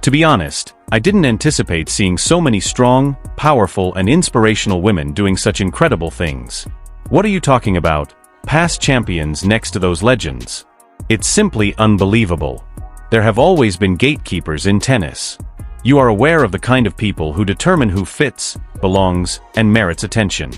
To be honest, I didn't anticipate seeing so many strong, powerful and inspirational women doing such incredible things. What are you talking about? Past champions next to those legends? It's simply unbelievable. There have always been gatekeepers in tennis. You are aware of the kind of people who determine who fits, belongs, and merits attention.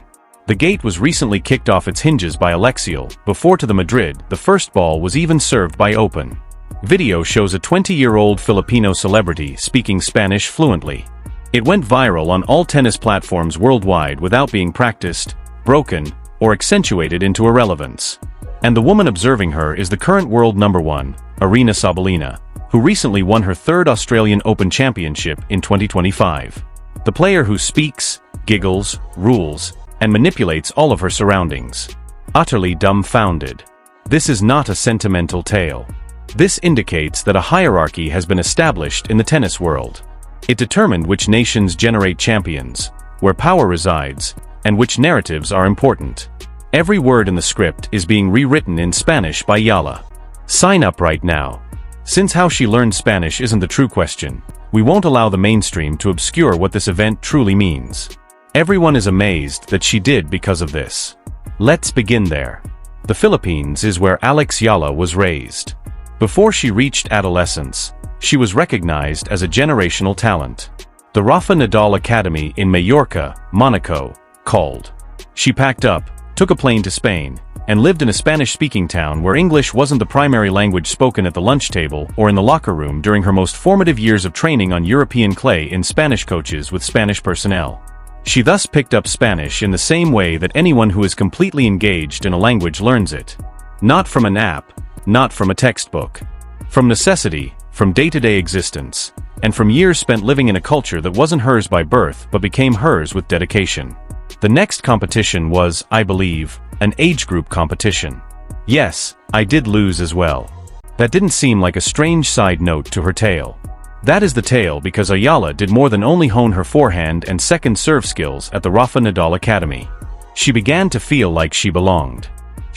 The gate was recently kicked off its hinges by Alex Eala, before to the Madrid, the first ball was even served by Open. Video shows a 20-year-old Filipino celebrity speaking Spanish fluently. It went viral on all tennis platforms worldwide without being practiced, broken, or accentuated into irrelevance. And the woman observing her is the current world number one, Aryna Sabalenka, who recently won her third Australian Open championship in 2025. The player who speaks, giggles, rules, and manipulates all of her surroundings. Utterly dumbfounded. This is not a sentimental tale. This indicates that a hierarchy has been established in the tennis world. It determined which nations generate champions, where power resides, and which narratives are important. Every word in the script is being rewritten in Spanish by Eala. Sign up right now. Since how she learned Spanish isn't the true question, we won't allow the mainstream to obscure what this event truly means. Everyone is amazed that she did because of this. Let's begin there. The Philippines is where Alex Eala was raised. Before she reached adolescence, she was recognized as a generational talent. The Rafa Nadal Academy in Mallorca, Manacor, called. She packed up, took a plane to Spain, and lived in a Spanish-speaking town where English wasn't the primary language spoken at the lunch table or in the locker room during her most formative years of training on European clay in Spanish coaches with Spanish personnel. She thus picked up Spanish in the same way that anyone who is completely engaged in a language learns it. Not from an app, not from a textbook. From necessity, from day-to-day existence, and from years spent living in a culture that wasn't hers by birth but became hers with dedication. The next competition was, I believe, an age group competition. Yes, I did lose as well. That didn't seem like a strange side note to her tale. That is the tale because Eala did more than only hone her forehand and second serve skills at the Rafa Nadal Academy. She began to feel like she belonged.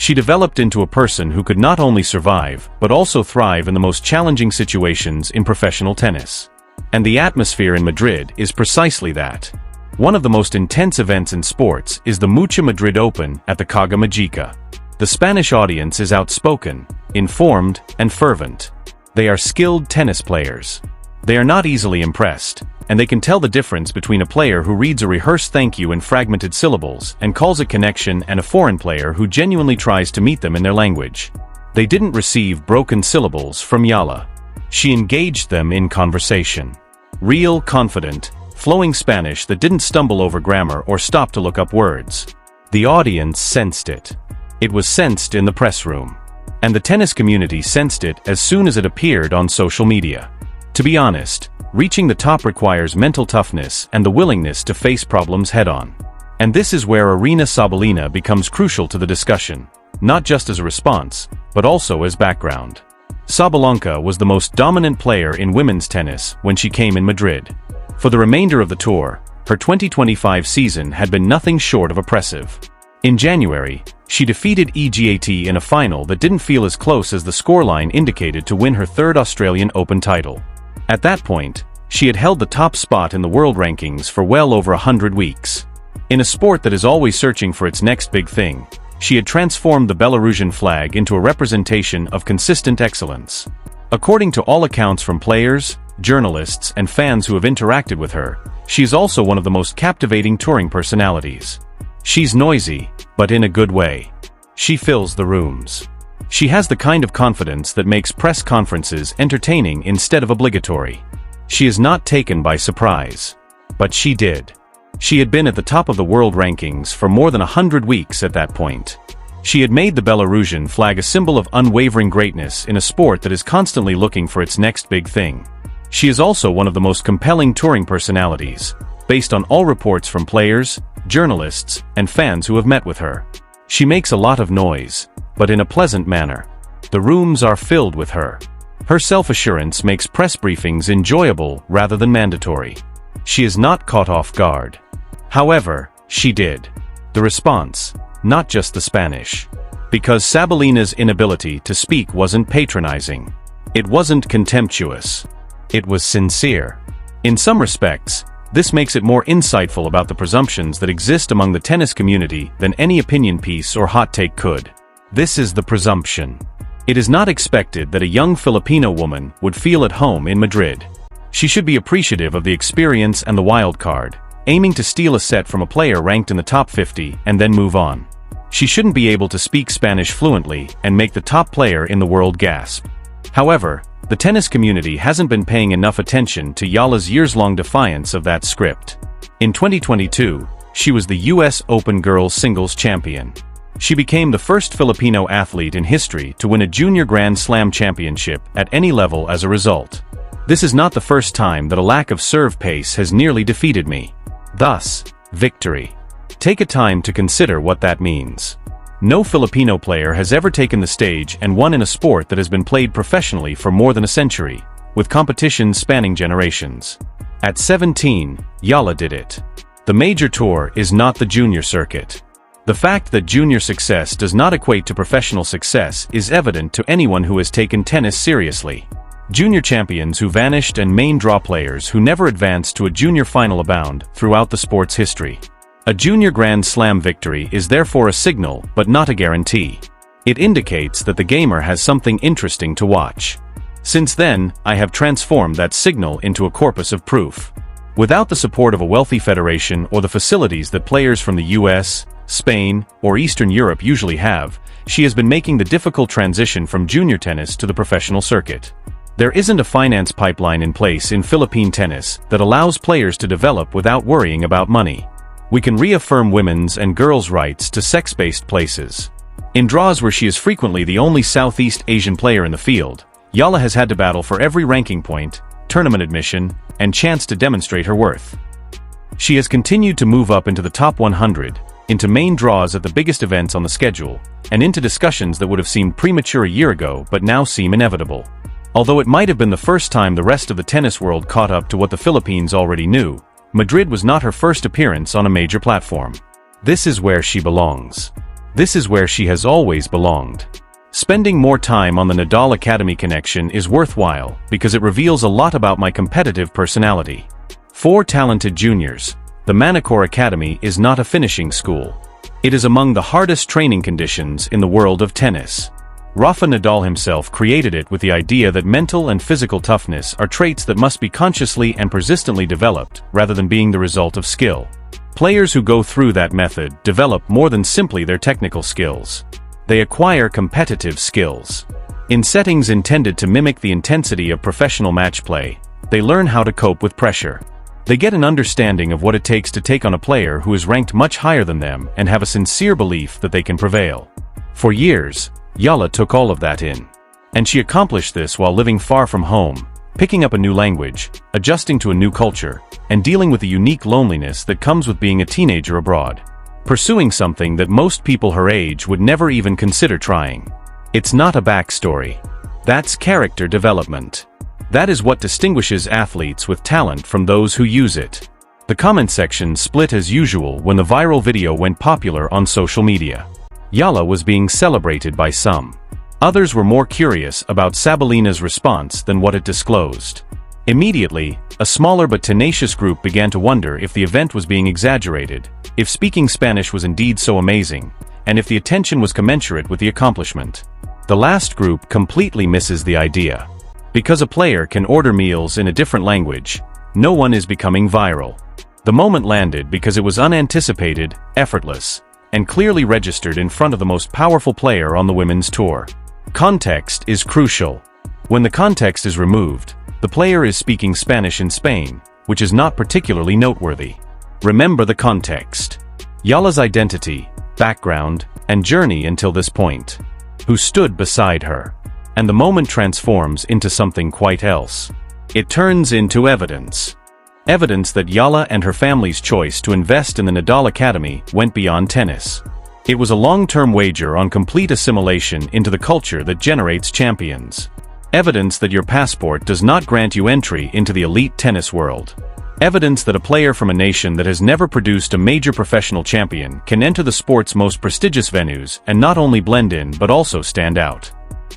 She developed into a person who could not only survive, but also thrive in the most challenging situations in professional tennis. And the atmosphere in Madrid is precisely that. One of the most intense events in sports is the Madrid Open at the Caja Magica. The Spanish audience is outspoken, informed, and fervent. They are skilled tennis players. They are not easily impressed, and they can tell the difference between a player who reads a rehearsed thank you in fragmented syllables and calls it connection and a foreign player who genuinely tries to meet them in their language. They didn't receive broken syllables from Eala. She engaged them in conversation. Real, confident, flowing Spanish that didn't stumble over grammar or stop to look up words. The audience sensed it. It was sensed in the press room. And the tennis community sensed it as soon as it appeared on social media. To be honest, reaching the top requires mental toughness and the willingness to face problems head-on. And this is where Aryna Sabalenka becomes crucial to the discussion, not just as a response, but also as background. Sabalenka was the most dominant player in women's tennis when she came in Madrid. For the remainder of the tour, her 2025 season had been nothing short of oppressive. In January, she defeated EGAT in a final that didn't feel as close as the scoreline indicated to win her third Australian Open title. At that point, she had held the top spot in the world rankings for well over 100 weeks. In a sport that is always searching for its next big thing, she had transformed the Belarusian flag into a representation of consistent excellence. According to all accounts from players, journalists, and fans who have interacted with her, she is also one of the most captivating touring personalities. She's noisy, but in a good way. She fills the rooms. She has the kind of confidence that makes press conferences entertaining instead of obligatory. She is not taken by surprise. But she did. She had been at the top of the world rankings for more than 100 weeks at that point. She had made the Belarusian flag a symbol of unwavering greatness in a sport that is constantly looking for its next big thing. She is also one of the most compelling touring personalities, based on all reports from players, journalists, and fans who have met with her. She makes a lot of noise, but in a pleasant manner. The rooms are filled with her. Her self-assurance makes press briefings enjoyable rather than mandatory. She is not caught off guard. However, she did. The response, not just the Spanish. Because Sabalenka's inability to speak wasn't patronizing. It wasn't contemptuous. It was sincere. In some respects, this makes it more insightful about the presumptions that exist among the tennis community than any opinion piece or hot take could. This is the presumption. It is not expected that a young Filipino woman would feel at home in Madrid. She should be appreciative of the experience and the wild card, aiming to steal a set from a player ranked in the top 50 and then move on. She shouldn't be able to speak Spanish fluently and make the top player in the world gasp. However, the tennis community hasn't been paying enough attention to EALA's years-long defiance of that script. In 2022, she was the US Open Girls Singles Champion. She became the first Filipino athlete in history to win a junior Grand Slam championship at any level as a result. This is not the first time that a lack of serve pace has nearly defeated me. Thus, victory. Take a time to consider what that means. No Filipino player has ever taken the stage and won in a sport that has been played professionally for more than a century, with competitions spanning generations. At 17, EALA did it. The major tour is not the junior circuit. The fact that junior success does not equate to professional success is evident to anyone who has taken tennis seriously. Junior champions who vanished and main draw players who never advanced to a junior final abound throughout the sport's history. A junior Grand Slam victory is therefore a signal but not a guarantee. It indicates that the gamer has something interesting to watch. Since then, I have transformed that signal into a corpus of proof. Without the support of a wealthy federation or the facilities that players from the US, Spain, or Eastern Europe usually have, she has been making the difficult transition from junior tennis to the professional circuit. There isn't a finance pipeline in place in Philippine tennis that allows players to develop without worrying about money. We can reaffirm women's and girls' rights to sex-based places. In draws where she is frequently the only Southeast Asian player in the field, EALA has had to battle for every ranking point, tournament admission, and chance to demonstrate her worth. She has continued to move up into the top 100, into main draws at the biggest events on the schedule, and into discussions that would have seemed premature a year ago but now seem inevitable. Although it might have been the first time the rest of the tennis world caught up to what the Philippines already knew, Madrid was not her first appearance on a major platform. This is where she belongs. This is where she has always belonged. Spending more time on the Nadal Academy connection is worthwhile because it reveals a lot about my competitive personality. For talented juniors, the Manacor Academy is not a finishing school. It is among the hardest training conditions in the world of tennis. Rafa Nadal himself created it with the idea that mental and physical toughness are traits that must be consciously and persistently developed rather than being the result of skill. Players who go through that method develop more than simply their technical skills. They acquire competitive skills. In settings intended to mimic the intensity of professional match play, they learn how to cope with pressure. They get an understanding of what it takes to take on a player who is ranked much higher than them and have a sincere belief that they can prevail. For years, EALA took all of that in. And she accomplished this while living far from home, picking up a new language, adjusting to a new culture, and dealing with the unique loneliness that comes with being a teenager abroad. Pursuing something that most people her age would never even consider trying. It's not a backstory. That's character development. That is what distinguishes athletes with talent from those who use it. The comment section split as usual when the viral video went popular on social media. EALA was being celebrated by some. Others were more curious about Sabalenka's response than what it disclosed. Immediately, a smaller but tenacious group began to wonder if the event was being exaggerated, if speaking Spanish was indeed so amazing, and if the attention was commensurate with the accomplishment. The last group completely misses the idea. Because a player can order meals in a different language, no one is becoming viral. The moment landed because it was unanticipated, effortless, and clearly registered in front of the most powerful player on the women's tour. Context is crucial. When the context is removed, the player is speaking Spanish in Spain, which is not particularly noteworthy. Remember the context. EALA's identity, background, and journey until this point. Who stood beside her. And the moment transforms into something quite else. It turns into evidence. Evidence that EALA and her family's choice to invest in the Nadal Academy went beyond tennis. It was a long-term wager on complete assimilation into the culture that generates champions. Evidence that your passport does not grant you entry into the elite tennis world. Evidence that a player from a nation that has never produced a major professional champion can enter the sport's most prestigious venues and not only blend in but also stand out.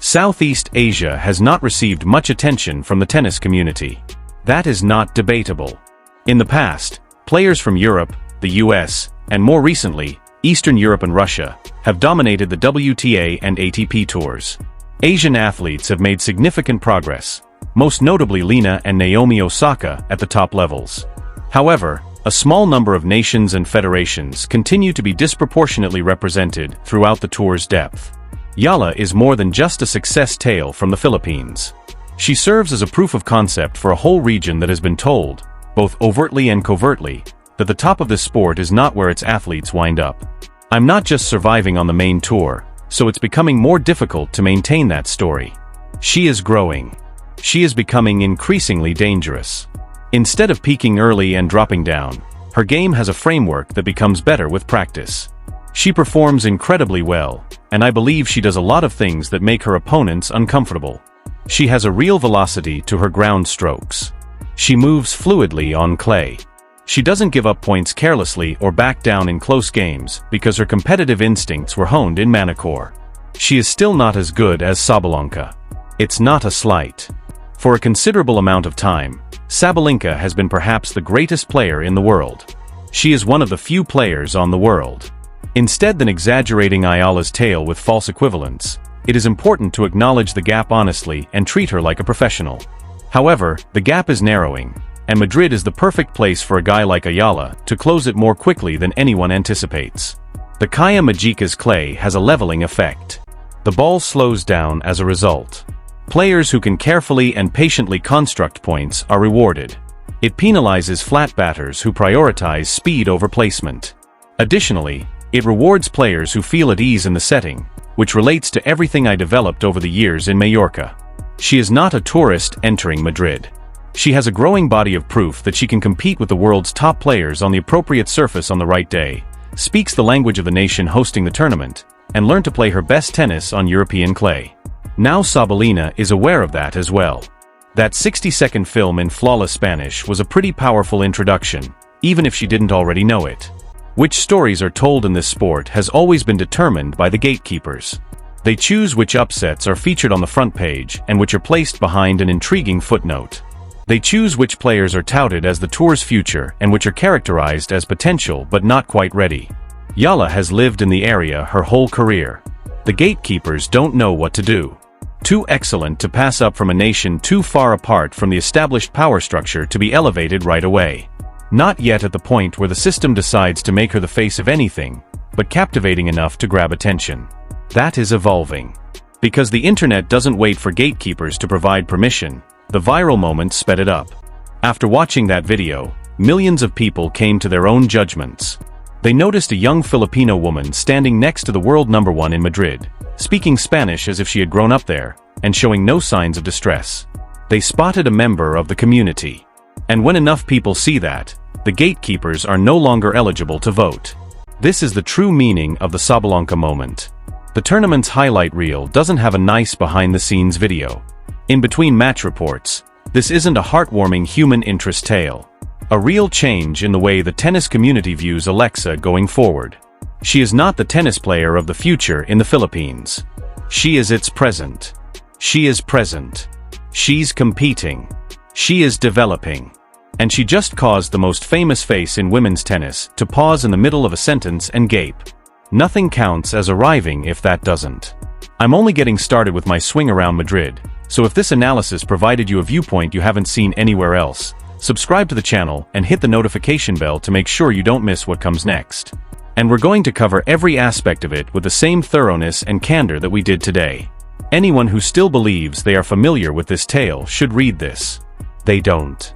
Southeast Asia has not received much attention from the tennis community. That is not debatable. In the past, players from Europe, the US, and more recently, Eastern Europe and Russia, have dominated the WTA and ATP tours. Asian athletes have made significant progress, most notably Lina and Naomi Osaka at the top levels. However, a small number of nations and federations continue to be disproportionately represented throughout the tour's depth. EALA is more than just a success tale from the Philippines. She serves as a proof of concept for a whole region that has been told, both overtly and covertly, that the top of this sport is not where its athletes wind up. I'm not just surviving on the main tour, so it's becoming more difficult to maintain that story. She is growing. She is becoming increasingly dangerous. Instead of peaking early and dropping down, her game has a framework that becomes better with practice. She performs incredibly well, and I believe she does a lot of things that make her opponents uncomfortable. She has a real velocity to her ground strokes. She moves fluidly on clay. She doesn't give up points carelessly or back down in close games because her competitive instincts were honed in Manacor. She is still not as good as Sabalenka. It's not a slight. For a considerable amount of time, Sabalenka has been perhaps the greatest player in the world. She is one of the few players on the world. Instead than exaggerating Ayala's tale with false equivalents, it is important to acknowledge the gap honestly and treat her like a professional. However, the gap is narrowing, and Madrid is the perfect place for a guy like Eala to close it more quickly than anyone anticipates. The Kaya Magica's clay has a leveling effect. The ball slows down as a result. Players who can carefully and patiently construct points are rewarded. It penalizes flat batters who prioritize speed over placement. Additionally, it rewards players who feel at ease in the setting, which relates to everything I developed over the years in Mallorca. She is not a tourist entering Madrid. She has a growing body of proof that she can compete with the world's top players on the appropriate surface on the right day, speaks the language of the nation hosting the tournament, and learn to play her best tennis on European clay. Now Sabalenka is aware of that as well. That 60-second film in flawless Spanish was a pretty powerful introduction, even if she didn't already know it. Which stories are told in this sport has always been determined by the gatekeepers. They choose which upsets are featured on the front page and which are placed behind an intriguing footnote. They choose which players are touted as the tour's future and which are characterized as potential but not quite ready. Eala has lived in the area her whole career. The gatekeepers don't know what to do. Too excellent to pass up from a nation too far apart from the established power structure to be elevated right away. Not yet at the point where the system decides to make her the face of anything, but captivating enough to grab attention. That is evolving. Because the internet doesn't wait for gatekeepers to provide permission, the viral moment sped it up. After watching that video, millions of people came to their own judgments. They noticed a young Filipino woman standing next to the world number one in Madrid, speaking Spanish as if she had grown up there, and showing no signs of distress. They spotted a member of the community. And when enough people see that, the gatekeepers are no longer eligible to vote. This is the true meaning of the Sabalenka moment. The tournament's highlight reel doesn't have a nice behind-the-scenes video. In between match reports, this isn't a heartwarming human interest tale. A real change in the way the tennis community views Alexa going forward. She is not the tennis player of the future in the Philippines. She is its present. She is present. She's competing. She is developing. And she just caused the most famous face in women's tennis to pause in the middle of a sentence and gape. Nothing counts as arriving if that doesn't. I'm only getting started with my swing around Madrid, so if this analysis provided you a viewpoint you haven't seen anywhere else, subscribe to the channel and hit the notification bell to make sure you don't miss what comes next. And we're going to cover every aspect of it with the same thoroughness and candor that we did today. Anyone who still believes they are familiar with this tale should read this. They don't.